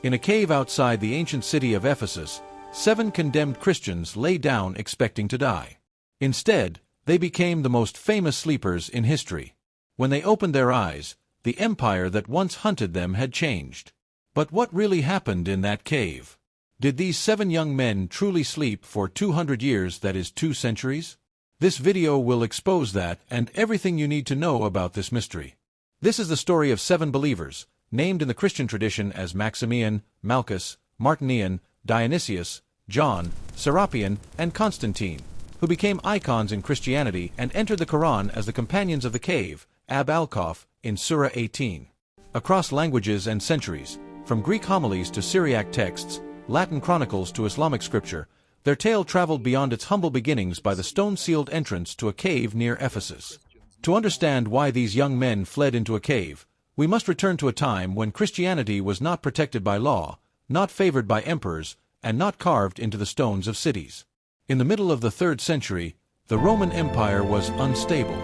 In a cave outside the ancient city of Ephesus, 7 condemned Christians lay down expecting to die. Instead, they became the most famous sleepers in history. When they opened their eyes, the empire that once hunted them had changed. But what really happened in that cave? Did these 7 young men truly sleep for 200 years, that is 2 centuries? This video will expose that and everything you need to know about this mystery. This is the story of 7 believers, named in the Christian tradition as Maximian, Malchus, Martinian, Dionysius, John, Serapion, and Constantine, who became icons in Christianity and entered the Quran as the companions of the cave, Ab al-Khaf, in Surah 18. Across languages and centuries, from Greek homilies to Syriac texts, Latin chronicles to Islamic scripture, their tale traveled beyond its humble beginnings by the stone-sealed entrance to a cave near Ephesus. To understand why these young men fled into a cave, we must return to a time when Christianity was not protected by law, not favored by emperors, and not carved into the stones of cities. In the middle of the 3rd century, the Roman Empire was unstable.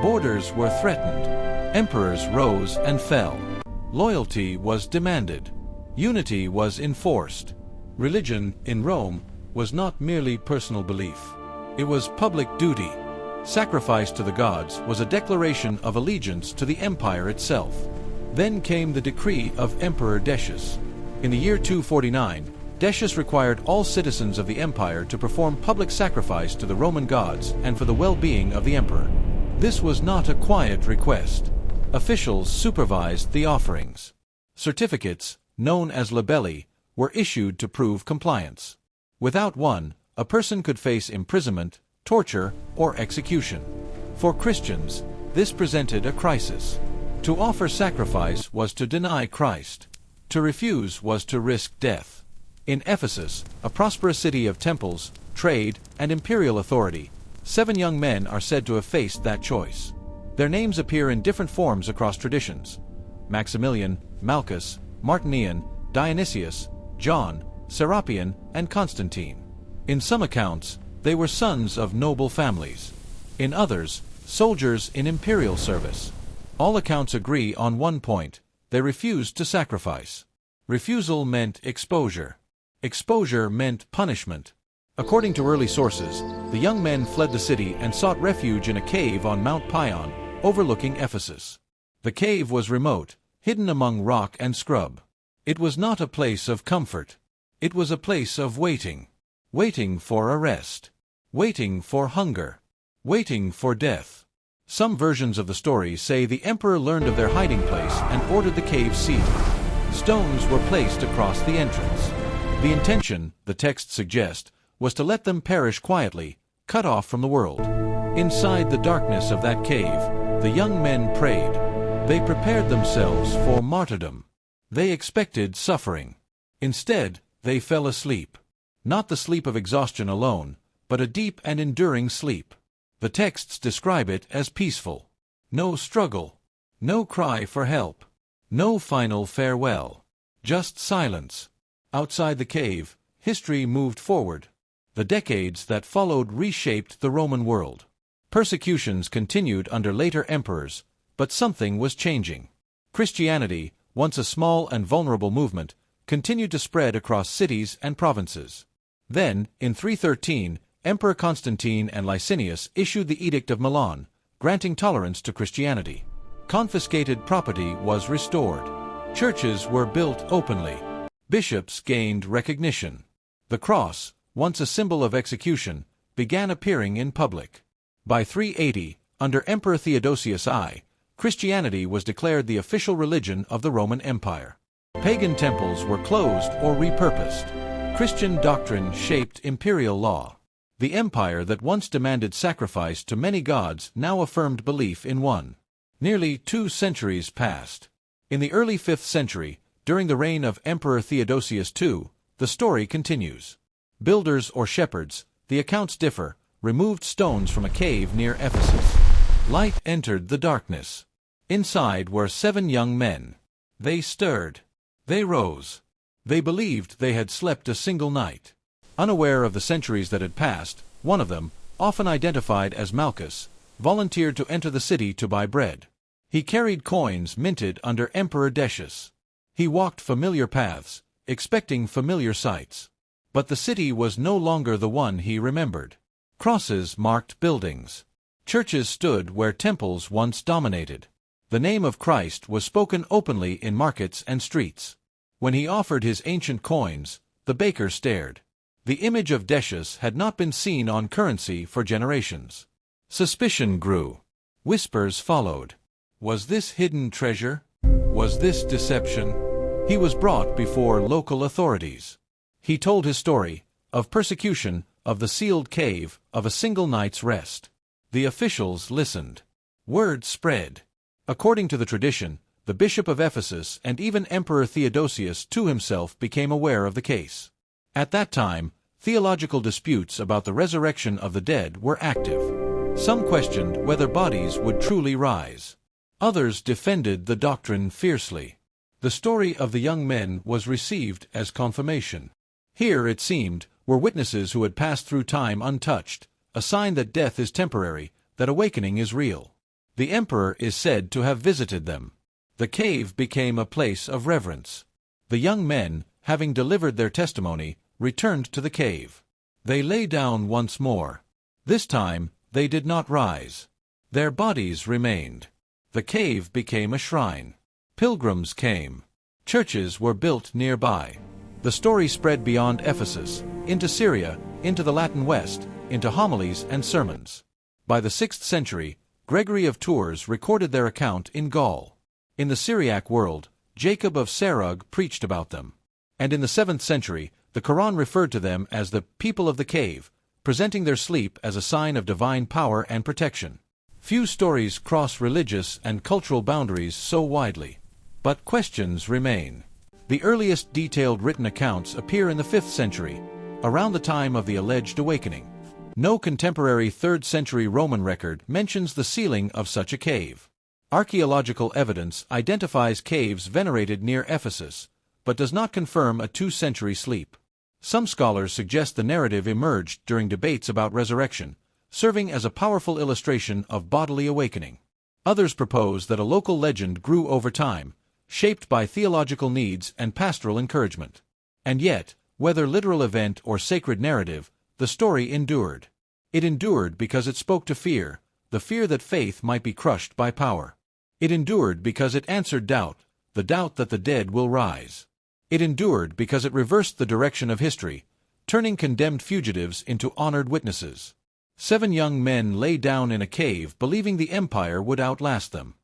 Borders were threatened. Emperors rose and fell. Loyalty was demanded. Unity was enforced. Religion, in Rome, was not merely personal belief. It was public duty. Sacrifice to the gods was a declaration of allegiance to the empire itself. Then came the decree of Emperor Decius. In the year 249, Decius required all citizens of the empire to perform public sacrifice to the Roman gods and for the well-being of the emperor. This was not a quiet request. Officials supervised the offerings. Certificates, known as labelli, were issued to prove compliance. Without one, a person could face imprisonment, torture, or execution. For Christians, this presented a crisis. To offer sacrifice was to deny Christ. To refuse was to risk death. In Ephesus, a prosperous city of temples, trade, and imperial authority, 7 young men are said to have faced that choice. Their names appear in different forms across traditions: Maximilian, Malchus, Martinian, Dionysius, John, Serapion, and Constantine. In some accounts, they were sons of noble families. In others, soldiers in imperial service. All accounts agree on one point: they refused to sacrifice. Refusal meant exposure. Exposure meant punishment. According to early sources, the young men fled the city and sought refuge in a cave on Mount Pion, overlooking Ephesus. The cave was remote, hidden among rock and scrub. It was not a place of comfort. It was a place of waiting. Waiting for arrest. Waiting for hunger. Waiting for death. Some versions of the story say the emperor learned of their hiding place and ordered the cave sealed. Stones were placed across the entrance. The intention, the texts suggest, was to let them perish quietly, cut off from the world. Inside the darkness of that cave, the young men prayed. They prepared themselves for martyrdom. They expected suffering. Instead, they fell asleep. Not the sleep of exhaustion alone, but a deep and enduring sleep. The texts describe it as peaceful. No struggle. No cry for help. No final farewell. Just silence. Outside the cave, history moved forward. The decades that followed reshaped the Roman world. Persecutions continued under later emperors, but something was changing. Christianity, once a small and vulnerable movement, continued to spread across cities and provinces. Then, in 313, Emperor Constantine and Licinius issued the Edict of Milan, granting tolerance to Christianity. Confiscated property was restored. Churches were built openly. Bishops gained recognition. The cross, once a symbol of execution, began appearing in public. By 380, under Emperor Theodosius I, Christianity was declared the official religion of the Roman Empire. Pagan temples were closed or repurposed. Christian doctrine shaped imperial law. The empire that once demanded sacrifice to many gods now affirmed belief in one. Nearly 2 centuries passed. In the early 5th century, during the reign of Emperor Theodosius II, the story continues. Builders or shepherds, the accounts differ, removed stones from a cave near Ephesus. Light entered the darkness. Inside were 7 young men. They stirred. They rose. They believed they had slept a single night. Unaware of the centuries that had passed, one of them, often identified as Malchus, volunteered to enter the city to buy bread. He carried coins minted under Emperor Decius. He walked familiar paths, expecting familiar sights. But the city was no longer the one he remembered. Crosses marked buildings. Churches stood where temples once dominated. The name of Christ was spoken openly in markets and streets. When he offered his ancient coins, the baker stared. The image of Decius had not been seen on currency for generations. Suspicion grew. Whispers followed. Was this hidden treasure? Was this deception? He was brought before local authorities. He told his story, of persecution, of the sealed cave, of a single night's rest. The officials listened. Word spread. According to the tradition, the bishop of Ephesus and even Emperor Theodosius II himself became aware of the case. At that time, theological disputes about the resurrection of the dead were active. Some questioned whether bodies would truly rise. Others defended the doctrine fiercely. The story of the young men was received as confirmation. Here, it seemed, were witnesses who had passed through time untouched, a sign that death is temporary, that awakening is real. The emperor is said to have visited them. The cave became a place of reverence. The young men, having delivered their testimony, returned to the cave. They lay down once more. This time, they did not rise. Their bodies remained. The cave became a shrine. Pilgrims came. Churches were built nearby. The story spread beyond Ephesus, into Syria, into the Latin West, into homilies and sermons. By the 6th century, Gregory of Tours recorded their account in Gaul. In the Syriac world, Jacob of Serug preached about them. And in the 7th century, the Quran referred to them as the people of the cave, presenting their sleep as a sign of divine power and protection. Few stories cross religious and cultural boundaries so widely. But questions remain. The earliest detailed written accounts appear in the 5th century, around the time of the alleged awakening. No contemporary 3rd century Roman record mentions the sealing of such a cave. Archaeological evidence identifies caves venerated near Ephesus, but does not confirm a 2nd-century sleep. Some scholars suggest the narrative emerged during debates about resurrection, serving as a powerful illustration of bodily awakening. Others propose that a local legend grew over time, shaped by theological needs and pastoral encouragement. And yet, whether literal event or sacred narrative, the story endured. It endured because it spoke to fear, the fear that faith might be crushed by power. It endured because it answered doubt, the doubt that the dead will rise. It endured because it reversed the direction of history, turning condemned fugitives into honored witnesses. 7 young men lay down in a cave believing the empire would outlast them.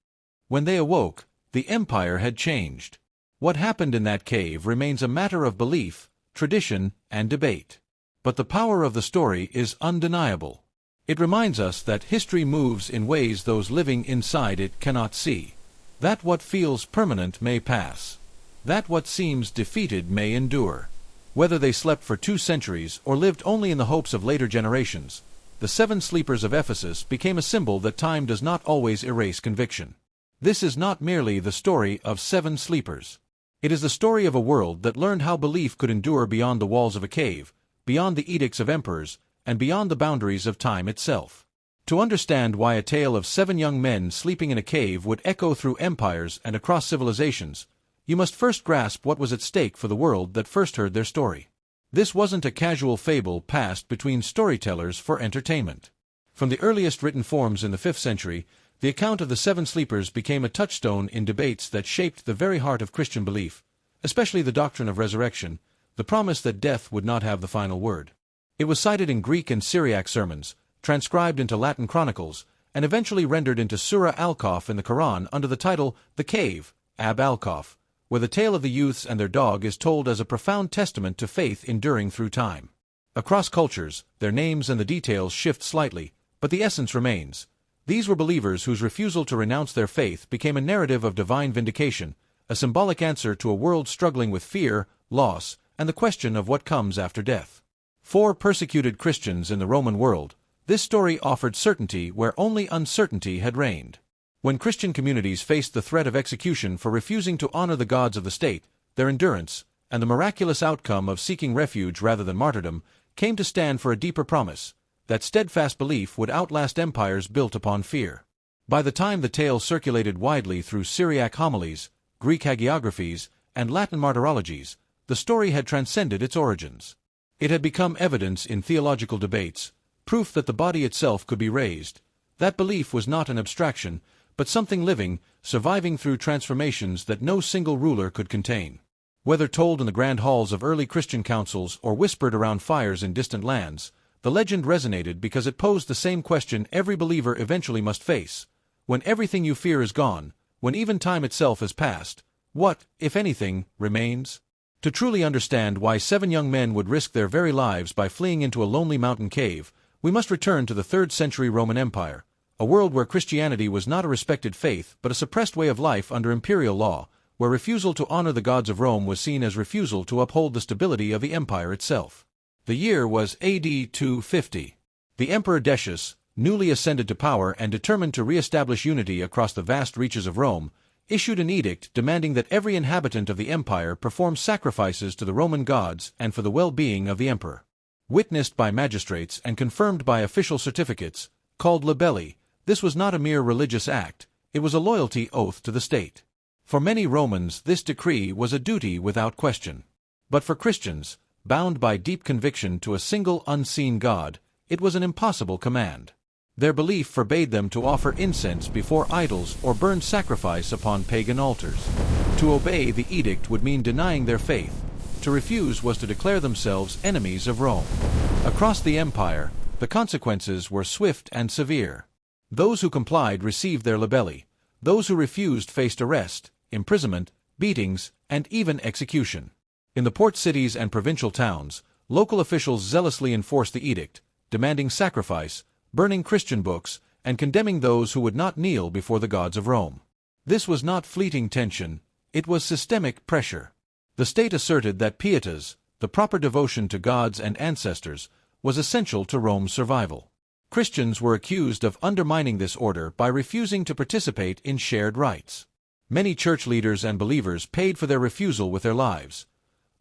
When they awoke, the empire had changed. What happened in that cave remains a matter of belief, tradition, and debate. But the power of the story is undeniable. It reminds us that history moves in ways those living inside it cannot see. That what feels permanent may pass. That what seems defeated may endure. Whether they slept for 2 centuries or lived only in the hopes of later generations, the 7 Sleepers of Ephesus became a symbol that time does not always erase conviction. This is not merely the story of 7 sleepers. It is the story of a world that learned how belief could endure beyond the walls of a cave, beyond the edicts of emperors, and beyond the boundaries of time itself. To understand why a tale of 7 young men sleeping in a cave would echo through empires and across civilizations, you must first grasp what was at stake for the world that first heard their story. This wasn't a casual fable passed between storytellers for entertainment. From the earliest written forms in the 5th century, the account of the 7 sleepers became a touchstone in debates that shaped the very heart of Christian belief, especially the doctrine of resurrection, the promise that death would not have the final word. It was cited in Greek and Syriac sermons, transcribed into Latin chronicles, and eventually rendered into Surah Al-Kahf in the Quran under the title The Cave, Ab Al-Kahf, where the tale of the youths and their dog is told as a profound testament to faith enduring through time. Across cultures, their names and the details shift slightly, but the essence remains. These were believers whose refusal to renounce their faith became a narrative of divine vindication, a symbolic answer to a world struggling with fear, loss, and the question of what comes after death. For persecuted Christians in the Roman world, this story offered certainty where only uncertainty had reigned. When Christian communities faced the threat of execution for refusing to honor the gods of the state, their endurance, and the miraculous outcome of seeking refuge rather than martyrdom, came to stand for a deeper promise, that steadfast belief would outlast empires built upon fear. By the time the tale circulated widely through Syriac homilies, Greek hagiographies, and Latin martyrologies, the story had transcended its origins. It had become evidence in theological debates, proof that the body itself could be raised. That belief was not an abstraction, but something living, surviving through transformations that no single ruler could contain. Whether told in the grand halls of early Christian councils or whispered around fires in distant lands, the legend resonated because it posed the same question every believer eventually must face. When everything you fear is gone, when even time itself has passed, what, if anything, remains? To truly understand why 7 young men would risk their very lives by fleeing into a lonely mountain cave, we must return to the 3rd century Roman Empire, a world where Christianity was not a respected faith but a suppressed way of life under imperial law, where refusal to honor the gods of Rome was seen as refusal to uphold the stability of the empire itself. The year was AD 250. The Emperor Decius, newly ascended to power and determined to re-establish unity across the vast reaches of Rome, issued an edict demanding that every inhabitant of the empire perform sacrifices to the Roman gods and for the well-being of the emperor. Witnessed by magistrates and confirmed by official certificates, called libelli, this was not a mere religious act, it was a loyalty oath to the state. For many Romans this decree was a duty without question. But for Christians, bound by deep conviction to a single unseen God, it was an impossible command. Their belief forbade them to offer incense before idols or burn sacrifice upon pagan altars. To obey the edict would mean denying their faith. To refuse was to declare themselves enemies of Rome. Across the empire, the consequences were swift and severe. Those who complied received their libelli. Those who refused faced arrest, imprisonment, beatings, and even execution. In the port cities and provincial towns, local officials zealously enforced the edict, demanding sacrifice, burning Christian books, and condemning those who would not kneel before the gods of Rome. This was not fleeting tension, it was systemic pressure. The state asserted that pietas, the proper devotion to gods and ancestors, was essential to Rome's survival. Christians were accused of undermining this order by refusing to participate in shared rites. Many church leaders and believers paid for their refusal with their lives.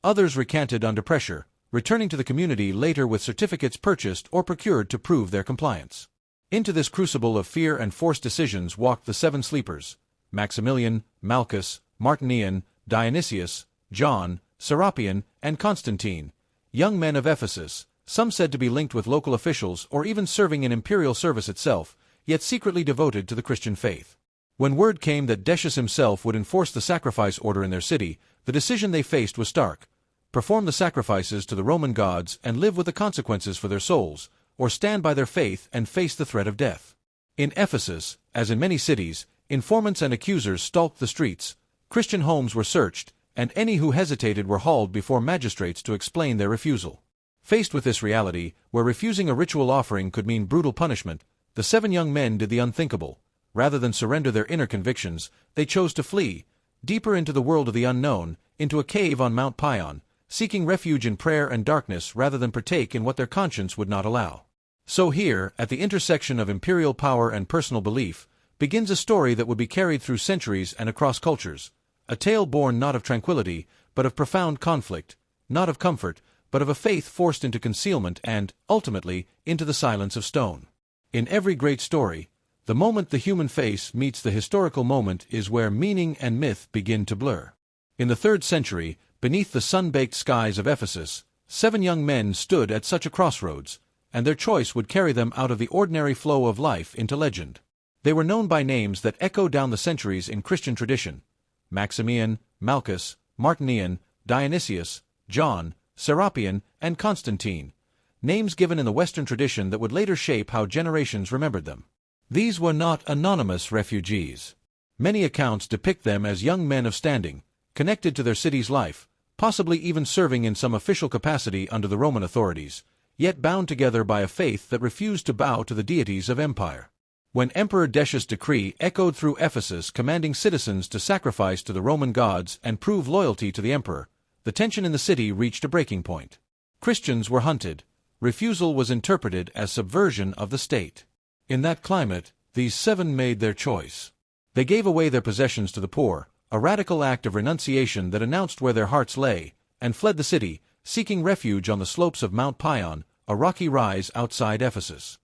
Others recanted under pressure, returning to the community later with certificates purchased or procured to prove their compliance. Into this crucible of fear and forced decisions walked the 7 sleepers: Maximilian, Malchus, Martinian, Dionysius, John, Serapion, and Constantine, young men of Ephesus, some said to be linked with local officials or even serving in imperial service itself, yet secretly devoted to the Christian faith. When word came that Decius himself would enforce the sacrifice order in their city, the decision they faced was stark: perform the sacrifices to the Roman gods and live with the consequences for their souls, or stand by their faith and face the threat of death. In Ephesus, as in many cities, informants and accusers stalked the streets, Christian homes were searched, and any who hesitated were hauled before magistrates to explain their refusal. Faced with this reality, where refusing a ritual offering could mean brutal punishment, the 7 young men did the unthinkable. Rather than surrender their inner convictions, they chose to flee, deeper into the world of the unknown, into a cave on Mount Pion, seeking refuge in prayer and darkness rather than partake in what their conscience would not allow. So here, at the intersection of imperial power and personal belief, begins a story that would be carried through centuries and across cultures, a tale born not of tranquility, but of profound conflict, not of comfort, but of a faith forced into concealment and, ultimately, into the silence of stone. In every great story, the moment the human face meets the historical moment is where meaning and myth begin to blur. In the 3rd century, beneath the sun-baked skies of Ephesus, 7 young men stood at such a crossroads, and their choice would carry them out of the ordinary flow of life into legend. They were known by names that echo down the centuries in Christian tradition: Maximian, Malchus, Martinian, Dionysius, John, Serapion, and Constantine, names given in the Western tradition that would later shape how generations remembered them. These were not anonymous refugees. Many accounts depict them as young men of standing, connected to their city's life, possibly even serving in some official capacity under the Roman authorities, yet bound together by a faith that refused to bow to the deities of empire. When Emperor Decius' decree echoed through Ephesus commanding citizens to sacrifice to the Roman gods and prove loyalty to the emperor, the tension in the city reached a breaking point. Christians were hunted. Refusal was interpreted as subversion of the state. In that climate, these 7 made their choice. They gave away their possessions to the poor, a radical act of renunciation that announced where their hearts lay, and fled the city, seeking refuge on the slopes of Mount Pion, a rocky rise outside Ephesus.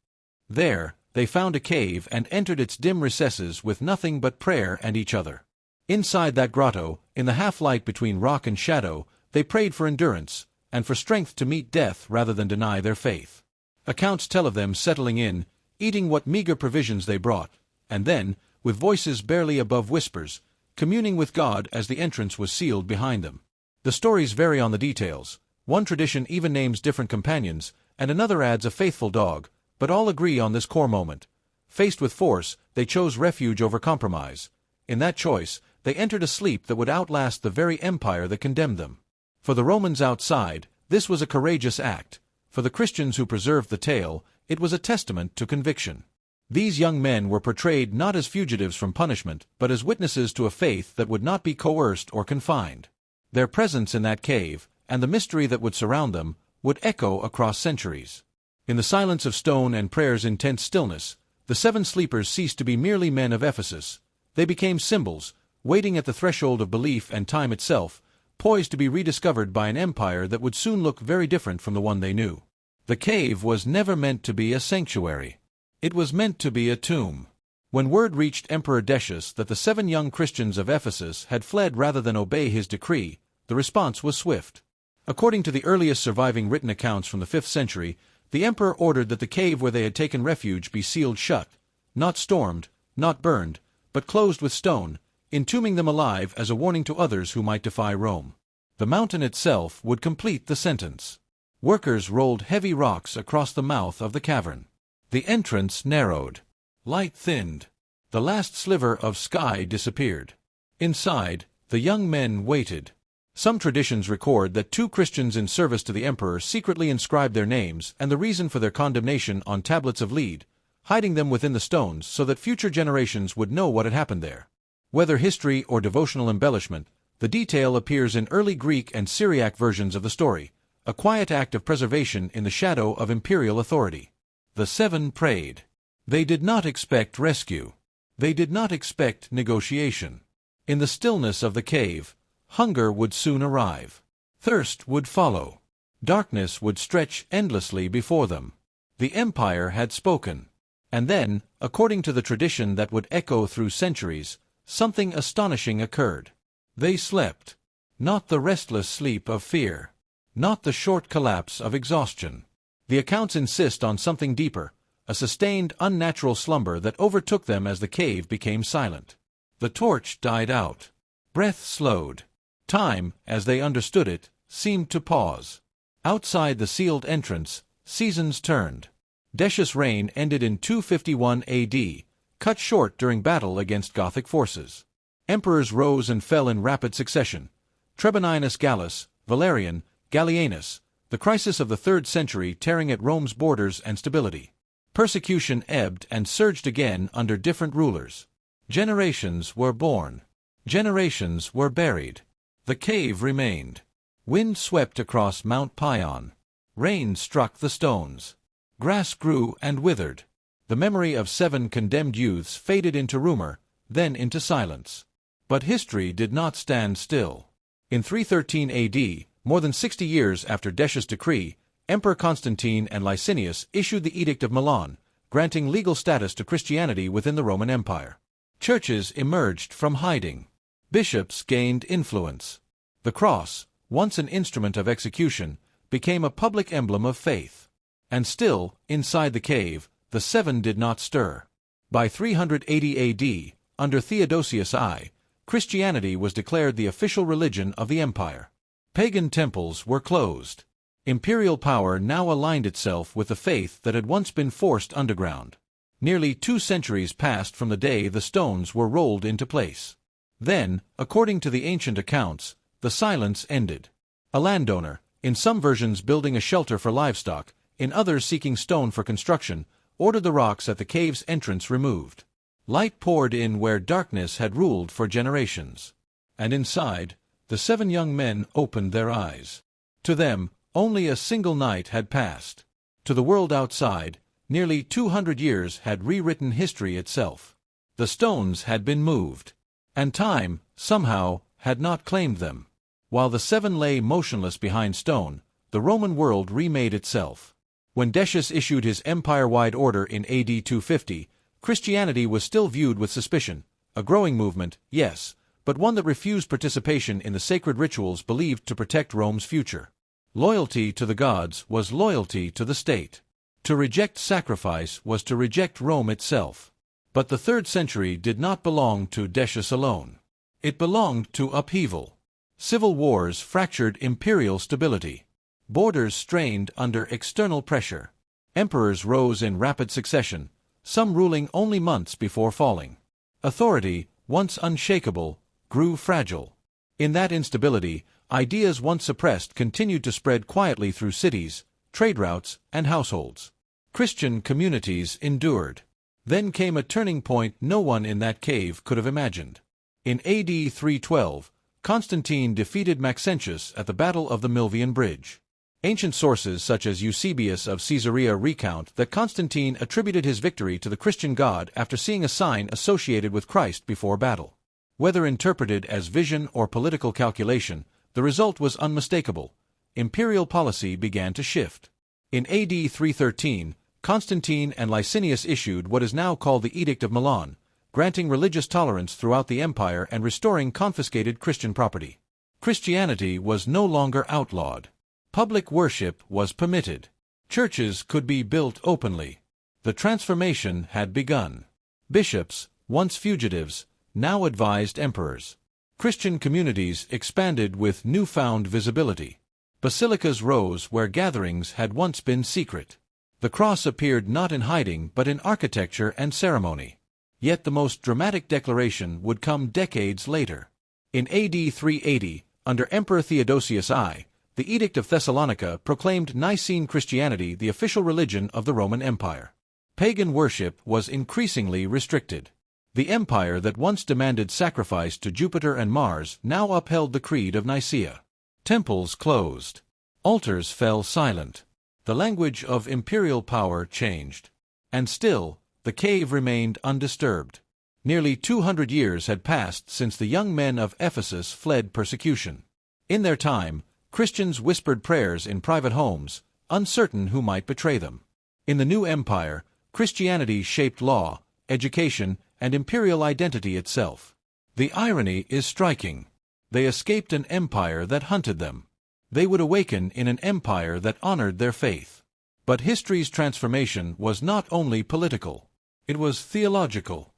There, they found a cave and entered its dim recesses with nothing but prayer and each other. Inside that grotto, in the half-light between rock and shadow, They prayed for endurance, and for strength to meet death rather than deny their faith. Accounts tell of them settling in, eating what meager provisions they brought, and then, with voices barely above whispers, communing with God as the entrance was sealed behind them. The stories vary on the details. One tradition even names different companions, and another adds a faithful dog, but all agree on this core moment. Faced with force, they chose refuge over compromise. In that choice, they entered a sleep that would outlast the very empire that condemned them. For the Romans outside, this was a courageous act. For the Christians who preserved the tale, it was a testament to conviction. These young men were portrayed not as fugitives from punishment, but as witnesses to a faith that would not be coerced or confined. Their presence in that cave, and the mystery that would surround them, would echo across centuries. In the silence of stone and prayer's intense stillness, the seven sleepers ceased to be merely men of Ephesus. They became symbols, waiting at the threshold of belief and time itself, poised to be rediscovered by an empire that would soon look very different from the one they knew. The cave was never meant to be a sanctuary. It was meant to be a tomb. When word reached Emperor Decius that the 7 young Christians of Ephesus had fled rather than obey his decree, the response was swift. According to the earliest surviving written accounts from the 5th century, the emperor ordered that the cave where they had taken refuge be sealed shut, not stormed, not burned, but closed with stone, entombing them alive as a warning to others who might defy Rome. The mountain itself would complete the sentence. Workers rolled heavy rocks across the mouth of the cavern. The entrance narrowed. Light thinned. The last sliver of sky disappeared. Inside, the young men waited. Some traditions record that 2 Christians in service to the emperor secretly inscribed their names and the reason for their condemnation on tablets of lead, hiding them within the stones so that future generations would know what had happened there. Whether history or devotional embellishment, the detail appears in early Greek and Syriac versions of the story, a quiet act of preservation in the shadow of imperial authority. The 7 prayed. They did not expect rescue. They did not expect negotiation. In the stillness of the cave, hunger would soon arrive. Thirst would follow. Darkness would stretch endlessly before them. The empire had spoken. And then, according to the tradition that would echo through centuries, something astonishing occurred. They slept. Not the restless sleep of fear. Not the short collapse of exhaustion. The accounts insist on something deeper, a sustained, unnatural slumber that overtook them as the cave became silent. The torch died out. Breath slowed. Time, as they understood it, seemed to pause. Outside the sealed entrance, seasons turned. Decius' reign ended in 251 AD, cut short during battle against Gothic forces. Emperors rose and fell in rapid succession. Trebonianus Gallus, Valerian, Gallienus, the crisis of the 3rd century tearing at Rome's borders and stability. Persecution ebbed and surged again under different rulers. Generations were born. Generations were buried. The cave remained. Wind swept across Mount Pion. Rain struck the stones. Grass grew and withered. The memory of 7 condemned youths faded into rumor, then into silence. But history did not stand still. In 313 AD, more than 60 years after Decius' decree, Emperor Constantine and Licinius issued the Edict of Milan, granting legal status to Christianity within the Roman Empire. Churches emerged from hiding. Bishops gained influence. The cross, once an instrument of execution, became a public emblem of faith. And still, inside the cave, the 7 did not stir. By 380 AD, under Theodosius I, Christianity was declared the official religion of the empire. Pagan temples were closed. Imperial power now aligned itself with the faith that had once been forced underground. Nearly 2 centuries passed from the day the stones were rolled into place. Then, according to the ancient accounts, the silence ended. A landowner, in some versions building a shelter for livestock, in others seeking stone for construction, ordered the rocks at the cave's entrance removed. Light poured in where darkness had ruled for generations. And inside, the 7 young men opened their eyes. To them, only a single night had passed. To the world outside, nearly 200 years had rewritten history itself. The stones had been moved. And time, somehow, had not claimed them. While the 7 lay motionless behind stone, the Roman world remade itself. When Decius issued his empire-wide order in AD 250, Christianity was still viewed with suspicion. A growing movement, yes, but one that refused participation in the sacred rituals believed to protect Rome's future. Loyalty to the gods was loyalty to the state. To reject sacrifice was to reject Rome itself. But the 3rd century did not belong to Decius alone. It belonged to upheaval. Civil wars fractured imperial stability. Borders strained under external pressure. Emperors rose in rapid succession, some ruling only months before falling. Authority, once unshakable, grew fragile. In that instability, ideas once suppressed continued to spread quietly through cities, trade routes, and households. Christian communities endured. Then came a turning point no one in that cave could have imagined. In AD 312, Constantine defeated Maxentius at the Battle of the Milvian Bridge. Ancient sources such as Eusebius of Caesarea recount that Constantine attributed his victory to the Christian God after seeing a sign associated with Christ before battle. Whether interpreted as vision or political calculation, the result was unmistakable. Imperial policy began to shift. In AD 313, Constantine and Licinius issued what is now called the Edict of Milan, granting religious tolerance throughout the empire and restoring confiscated Christian property. Christianity was no longer outlawed. Public worship was permitted. Churches could be built openly. The transformation had begun. Bishops, once fugitives, now advised emperors. Christian communities expanded with newfound visibility. Basilicas rose where gatherings had once been secret. The cross appeared not in hiding but in architecture and ceremony. Yet the most dramatic declaration would come decades later. In AD 380, under Emperor Theodosius I, the Edict of Thessalonica proclaimed Nicene Christianity the official religion of the Roman Empire. Pagan worship was increasingly restricted. The empire that once demanded sacrifice to Jupiter and Mars now upheld the Creed of Nicaea. Temples closed. Altars fell silent. The language of imperial power changed. And still, the cave remained undisturbed. Nearly 200 years had passed since the young men of Ephesus fled persecution. In their time, Christians whispered prayers in private homes, uncertain who might betray them. In the new empire, Christianity shaped law, education, and imperial identity itself. The irony is striking. They escaped an empire that hunted them. They would awaken in an empire that honored their faith. But history's transformation was not only political. It was theological.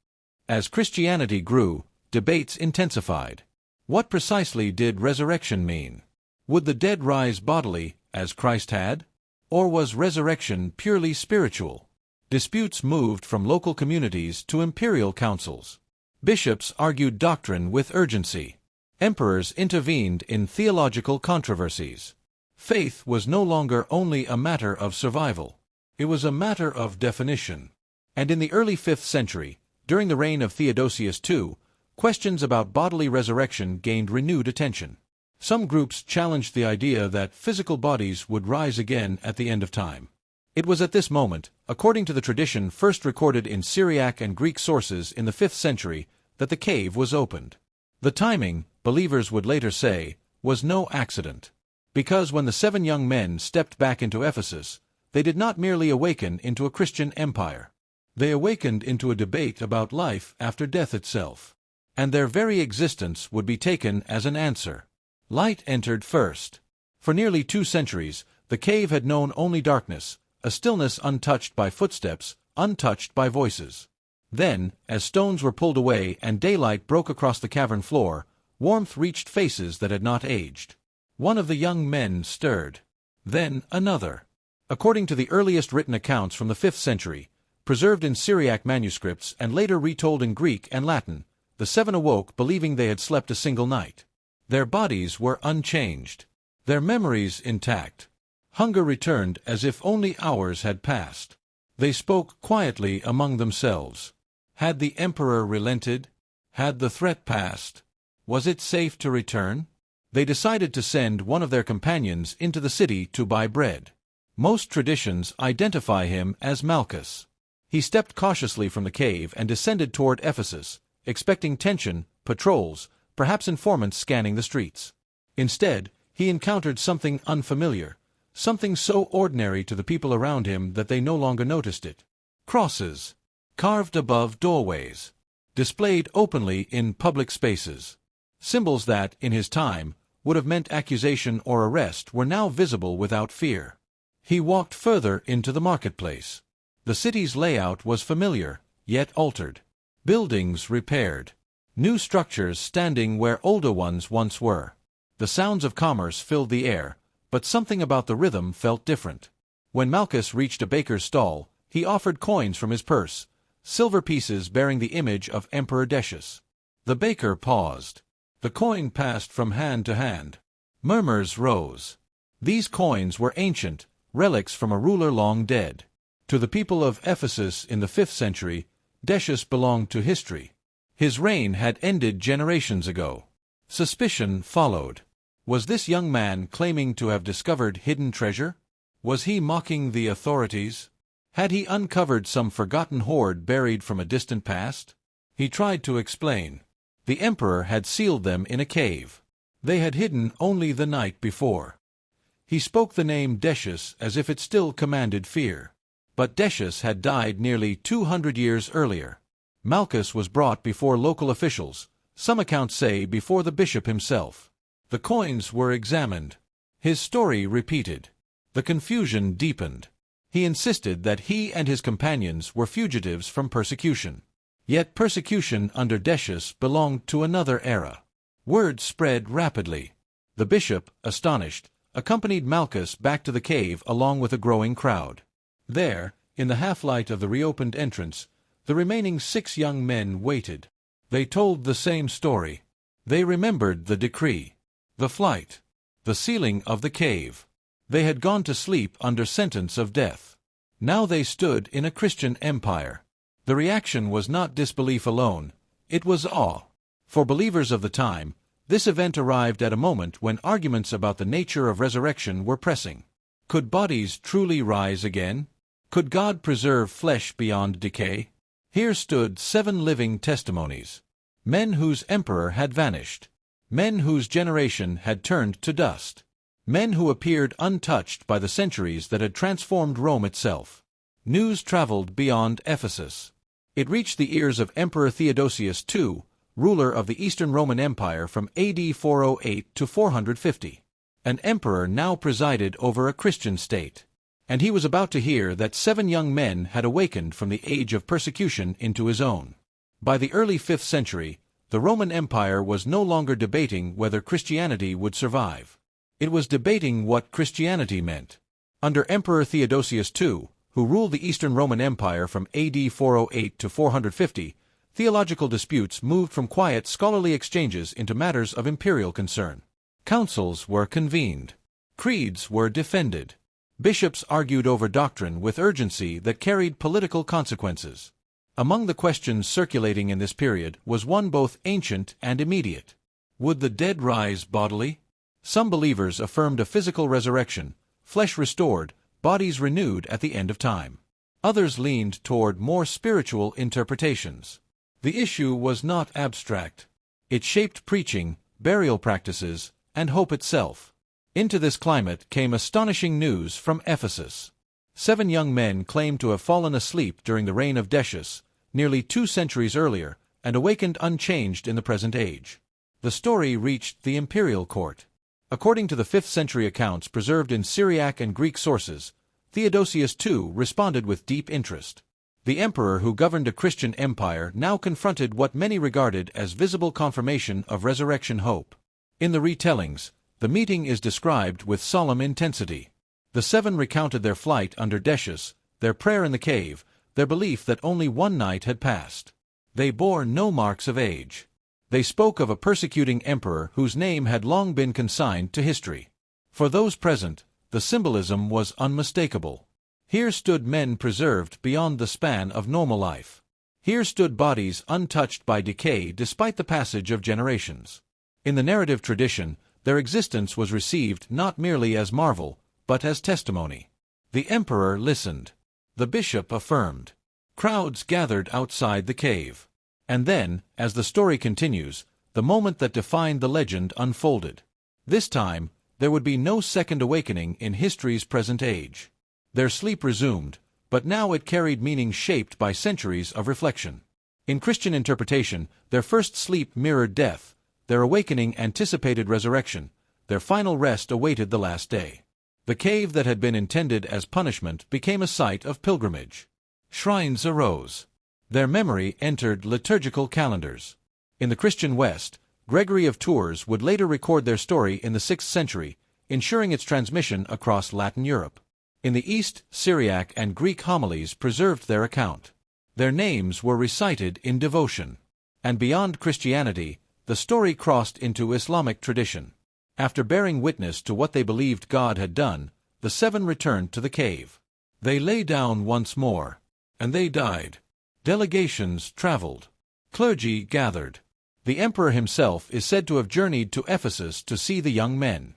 As Christianity grew, debates intensified. What precisely did resurrection mean? Would the dead rise bodily, as Christ had? Or was resurrection purely spiritual? Disputes moved from local communities to imperial councils. Bishops argued doctrine with urgency. Emperors intervened in theological controversies. Faith was no longer only a matter of survival. It was a matter of definition. And in the early 5th century, during the reign of Theodosius II, questions about bodily resurrection gained renewed attention. Some groups challenged the idea that physical bodies would rise again at the end of time. It was at this moment, according to the tradition first recorded in Syriac and Greek sources in the 5th century, that the cave was opened. The timing, believers would later say, was no accident. Because when the 7 young men stepped back into Ephesus, they did not merely awaken into a Christian empire. They awakened into a debate about life after death itself. And their very existence would be taken as an answer. Light entered first. For nearly 2 centuries, the cave had known only darkness, a stillness untouched by footsteps, untouched by voices. Then, as stones were pulled away and daylight broke across the cavern floor, warmth reached faces that had not aged. One of the young men stirred. Then another. According to the earliest written accounts from the 5th century, preserved in Syriac manuscripts and later retold in Greek and Latin, the 7 awoke believing they had slept a single night. Their bodies were unchanged. Their memories intact. Hunger returned as if only hours had passed. They spoke quietly among themselves. Had the emperor relented? Had the threat passed? Was it safe to return? They decided to send one of their companions into the city to buy bread. Most traditions identify him as Malchus. He stepped cautiously from the cave and descended toward Ephesus, expecting tension, patrols, perhaps informants scanning the streets. Instead, he encountered something unfamiliar, something so ordinary to the people around him that they no longer noticed it. Crosses, carved above doorways, displayed openly in public spaces. Symbols that, in his time, would have meant accusation or arrest were now visible without fear. He walked further into the marketplace. The city's layout was familiar, yet altered. Buildings repaired. New structures standing where older ones once were. The sounds of commerce filled the air, but something about the rhythm felt different. When Malchus reached a baker's stall, he offered coins from his purse, silver pieces bearing the image of Emperor Decius. The baker paused. The coin passed from hand to hand. Murmurs rose. These coins were ancient, relics from a ruler long dead. To the people of Ephesus in the 5th century, Decius belonged to history. His reign had ended generations ago. Suspicion followed. Was this young man claiming to have discovered hidden treasure? Was he mocking the authorities? Had he uncovered some forgotten hoard buried from a distant past? He tried to explain. The emperor had sealed them in a cave. They had hidden only the night before. He spoke the name Decius as if it still commanded fear. But Decius had died nearly 200 years earlier. Malchus was brought before local officials, some accounts say before the bishop himself. The coins were examined. His story repeated. The confusion deepened. He insisted that he and his companions were fugitives from persecution. Yet persecution under Decius belonged to another era. Word spread rapidly. The bishop, astonished, accompanied Malchus back to the cave along with a growing crowd. There, in the half-light of the reopened entrance, the remaining 6 young men waited. They told the same story. They remembered the decree, the flight, the sealing of the cave. They had gone to sleep under sentence of death. Now they stood in a Christian empire. The reaction was not disbelief alone, it was awe. For believers of the time, this event arrived at a moment when arguments about the nature of resurrection were pressing. Could bodies truly rise again? Could God preserve flesh beyond decay? Here stood 7 living testimonies. Men whose emperor had vanished. Men whose generation had turned to dust. Men who appeared untouched by the centuries that had transformed Rome itself. News traveled beyond Ephesus. It reached the ears of Emperor Theodosius II, ruler of the Eastern Roman Empire from AD 408 to 450. An emperor now presided over a Christian state. And he was about to hear that 7 young men had awakened from the age of persecution into his own. By the early 5th century, the Roman Empire was no longer debating whether Christianity would survive. It was debating what Christianity meant. Under Emperor Theodosius II, who ruled the Eastern Roman Empire from AD 408 to 450, theological disputes moved from quiet scholarly exchanges into matters of imperial concern. Councils were convened. Creeds were defended. Bishops argued over doctrine with urgency that carried political consequences. Among the questions circulating in this period was one both ancient and immediate. Would the dead rise bodily? Some believers affirmed a physical resurrection, flesh restored, bodies renewed at the end of time. Others leaned toward more spiritual interpretations. The issue was not abstract. It shaped preaching, burial practices, and hope itself. Into this climate came astonishing news from Ephesus. 7 young men claimed to have fallen asleep during the reign of Decius, nearly 2 centuries earlier, and awakened unchanged in the present age. The story reached the imperial court. According to the 5th century accounts preserved in Syriac and Greek sources, Theodosius II responded with deep interest. The emperor who governed a Christian empire now confronted what many regarded as visible confirmation of resurrection hope. In the retellings, the meeting is described with solemn intensity. The 7 recounted their flight under Decius, their prayer in the cave, their belief that only one night had passed. They bore no marks of age. They spoke of a persecuting emperor whose name had long been consigned to history. For those present, the symbolism was unmistakable. Here stood men preserved beyond the span of normal life. Here stood bodies untouched by decay despite the passage of generations. In the narrative tradition, their existence was received not merely as marvel, but as testimony. The emperor listened. The bishop affirmed. Crowds gathered outside the cave. And then, as the story continues, the moment that defined the legend unfolded. This time, there would be no second awakening in history's present age. Their sleep resumed, but now it carried meaning shaped by centuries of reflection. In Christian interpretation, their first sleep mirrored death, their awakening anticipated resurrection, their final rest awaited the last day. The cave that had been intended as punishment became a site of pilgrimage. Shrines arose. Their memory entered liturgical calendars. In the Christian West, Gregory of Tours would later record their story in the 6th century, ensuring its transmission across Latin Europe. In the East, Syriac and Greek homilies preserved their account. Their names were recited in devotion. And beyond Christianity, the story crossed into Islamic tradition. After bearing witness to what they believed God had done, the 7 returned to the cave. They lay down once more, and they died. Delegations traveled. Clergy gathered. The emperor himself is said to have journeyed to Ephesus to see the young men.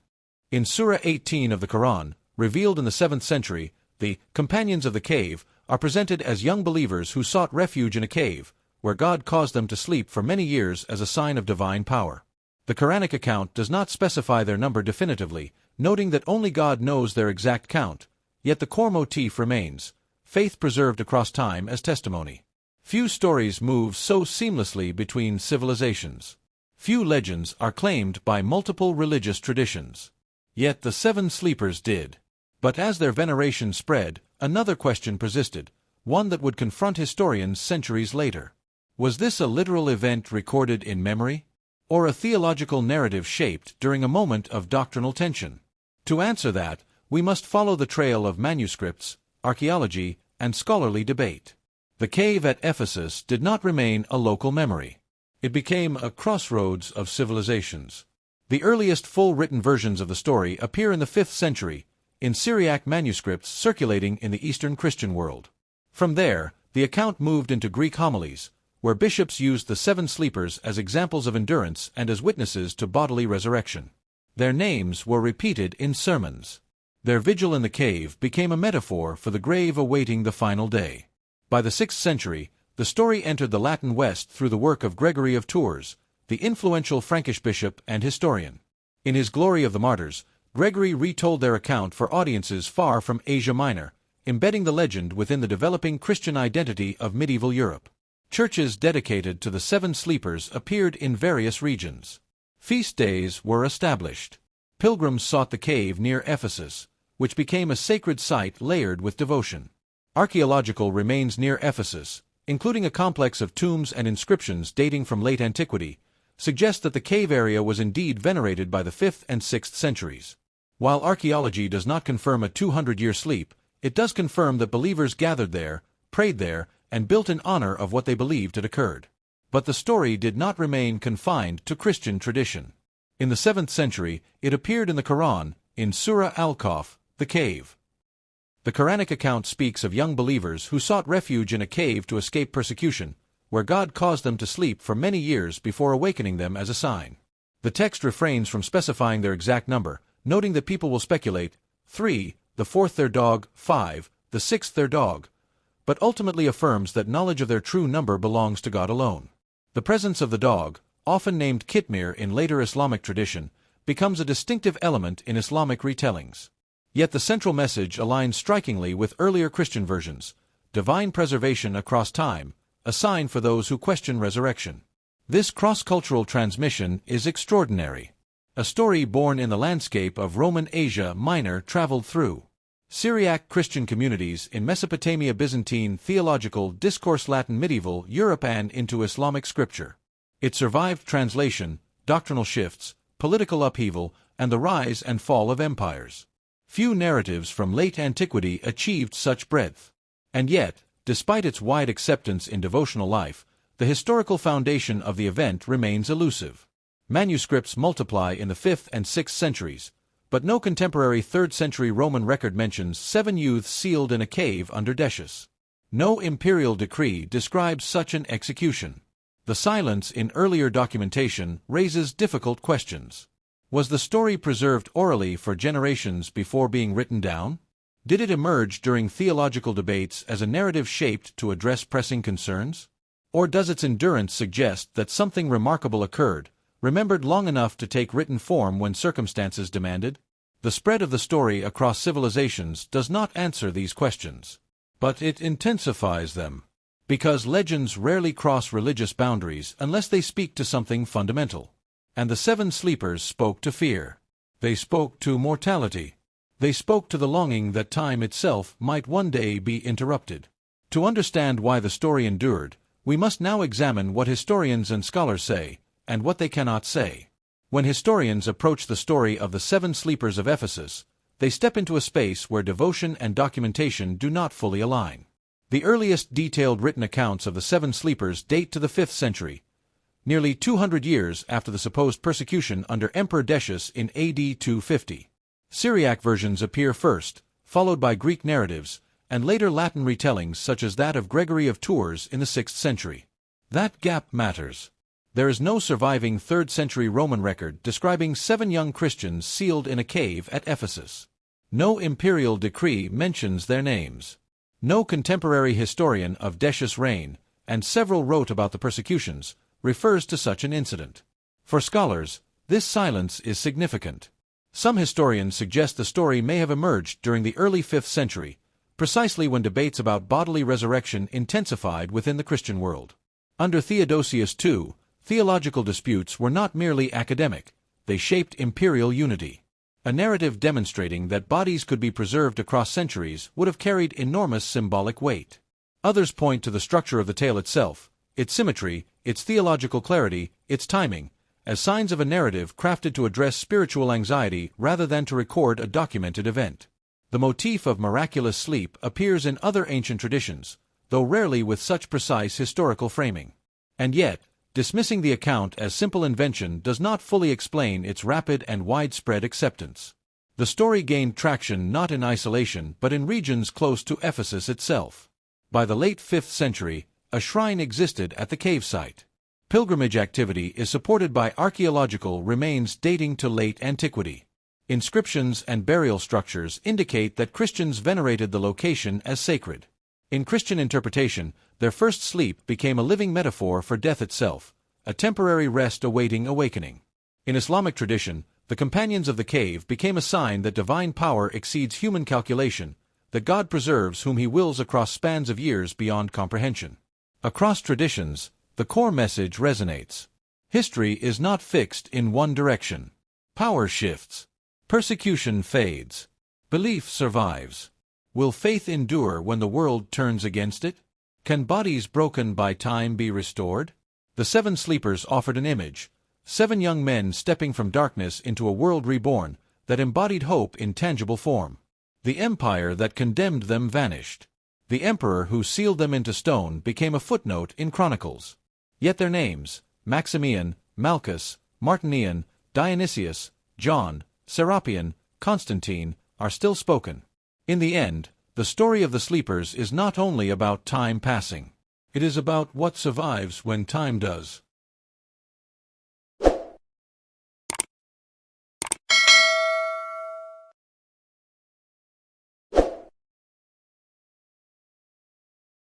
In Surah 18 of the Quran, revealed in the 7th century, the companions of the cave are presented as young believers who sought refuge in a cave, where God caused them to sleep for many years as a sign of divine power. The Quranic account does not specify their number definitively, noting that only God knows their exact count, yet the core motif remains: faith preserved across time as testimony. Few stories move so seamlessly between civilizations. Few legends are claimed by multiple religious traditions. Yet the 7 sleepers did. But as their veneration spread, another question persisted, one that would confront historians centuries later. Was this a literal event recorded in memory, or a theological narrative shaped during a moment of doctrinal tension? To answer that, we must follow the trail of manuscripts, archaeology, and scholarly debate. The cave at Ephesus did not remain a local memory. It became a crossroads of civilizations. The earliest full written versions of the story appear in the 5th century, in Syriac manuscripts circulating in the Eastern Christian world. From there, the account moved into Greek homilies, where bishops used the 7 sleepers as examples of endurance and as witnesses to bodily resurrection. Their names were repeated in sermons. Their vigil in the cave became a metaphor for the grave awaiting the final day. By the 6th century, the story entered the Latin West through the work of Gregory of Tours, the influential Frankish bishop and historian. In his Glory of the Martyrs, Gregory retold their account for audiences far from Asia Minor, embedding the legend within the developing Christian identity of medieval Europe. Churches dedicated to the 7 sleepers appeared in various regions. Feast days were established. Pilgrims sought the cave near Ephesus, which became a sacred site layered with devotion. Archaeological remains near Ephesus, including a complex of tombs and inscriptions dating from late antiquity, suggest that the cave area was indeed venerated by the 5th and 6th centuries. While archaeology does not confirm a 200-year sleep, it does confirm that believers gathered there, prayed there, and built in honor of what they believed had occurred. But the story did not remain confined to Christian tradition. In the 7th century, it appeared in the Quran, in Surah Al-Kahf, the cave. The Quranic account speaks of young believers who sought refuge in a cave to escape persecution, where God caused them to sleep for many years before awakening them as a sign. The text refrains from specifying their exact number, noting that people will speculate, 3, the 4th their dog, 5, the 6th their dog, but ultimately affirms that knowledge of their true number belongs to God alone. The presence of the dog, often named Kitmir in later Islamic tradition, becomes a distinctive element in Islamic retellings. Yet the central message aligns strikingly with earlier Christian versions: divine preservation across time, a sign for those who question resurrection. This cross-cultural transmission is extraordinary. A story born in the landscape of Roman Asia Minor traveled through Syriac Christian communities in Mesopotamia, Byzantine theological discourse, Latin medieval Europe, and into Islamic scripture. It survived translation, doctrinal shifts, political upheaval, and the rise and fall of empires. Few narratives from late antiquity achieved such breadth. And yet, despite its wide acceptance in devotional life, the historical foundation of the event remains elusive. Manuscripts multiply in the 5th and 6th centuries, but no contemporary 3rd century Roman record mentions 7 youths sealed in a cave under Decius. No imperial decree describes such an execution. The silence in earlier documentation raises difficult questions. Was the story preserved orally for generations before being written down? Did it emerge during theological debates as a narrative shaped to address pressing concerns? Or does its endurance suggest that something remarkable occurred, remembered long enough to take written form when circumstances demanded? The spread of the story across civilizations does not answer these questions, but it intensifies them. Because legends rarely cross religious boundaries unless they speak to something fundamental. And the 7 sleepers spoke to fear. They spoke to mortality. They spoke to the longing that time itself might one day be interrupted. To understand why the story endured, we must now examine what historians and scholars say, and what they cannot say. When historians approach the story of the 7 sleepers of Ephesus, they step into a space where devotion and documentation do not fully align. The earliest detailed written accounts of the 7 sleepers date to the 5th century, nearly 200 years after the supposed persecution under Emperor Decius in AD 250. Syriac versions appear first, followed by Greek narratives, and later Latin retellings such as that of Gregory of Tours in the 6th century. That gap matters. There is no surviving 3rd century Roman record describing 7 young Christians sealed in a cave at Ephesus. No imperial decree mentions their names. No contemporary historian of Decius' reign, and several wrote about the persecutions, refers to such an incident. For scholars, this silence is significant. Some historians suggest the story may have emerged during the early 5th century, precisely when debates about bodily resurrection intensified within the Christian world. Under Theodosius II, theological disputes were not merely academic, they shaped imperial unity. A narrative demonstrating that bodies could be preserved across centuries would have carried enormous symbolic weight. Others point to the structure of the tale itself, its symmetry, its theological clarity, its timing, as signs of a narrative crafted to address spiritual anxiety rather than to record a documented event. The motif of miraculous sleep appears in other ancient traditions, though rarely with such precise historical framing. And yet, dismissing the account as simple invention does not fully explain its rapid and widespread acceptance. The story gained traction not in isolation but in regions close to Ephesus itself. By the late 5th century, a shrine existed at the cave site. Pilgrimage activity is supported by archaeological remains dating to late antiquity. Inscriptions and burial structures indicate that Christians venerated the location as sacred. In Christian interpretation, their first sleep became a living metaphor for death itself, a temporary rest awaiting awakening. In Islamic tradition, the companions of the cave became a sign that divine power exceeds human calculation, that God preserves whom He wills across spans of years beyond comprehension. Across traditions, the core message resonates. History is not fixed in one direction. Power shifts. Persecution fades. Belief survives. Will faith endure when the world turns against it? Can bodies broken by time be restored? The 7 sleepers offered an image, 7 young men stepping from darkness into a world reborn that embodied hope in tangible form. The empire that condemned them vanished. The emperor who sealed them into stone became a footnote in chronicles. Yet their names, Maximian, Malchus, Martinian, Dionysius, John, Serapion, Constantine, are still spoken. In the end, the story of the sleepers is not only about time passing. It is about what survives when time does.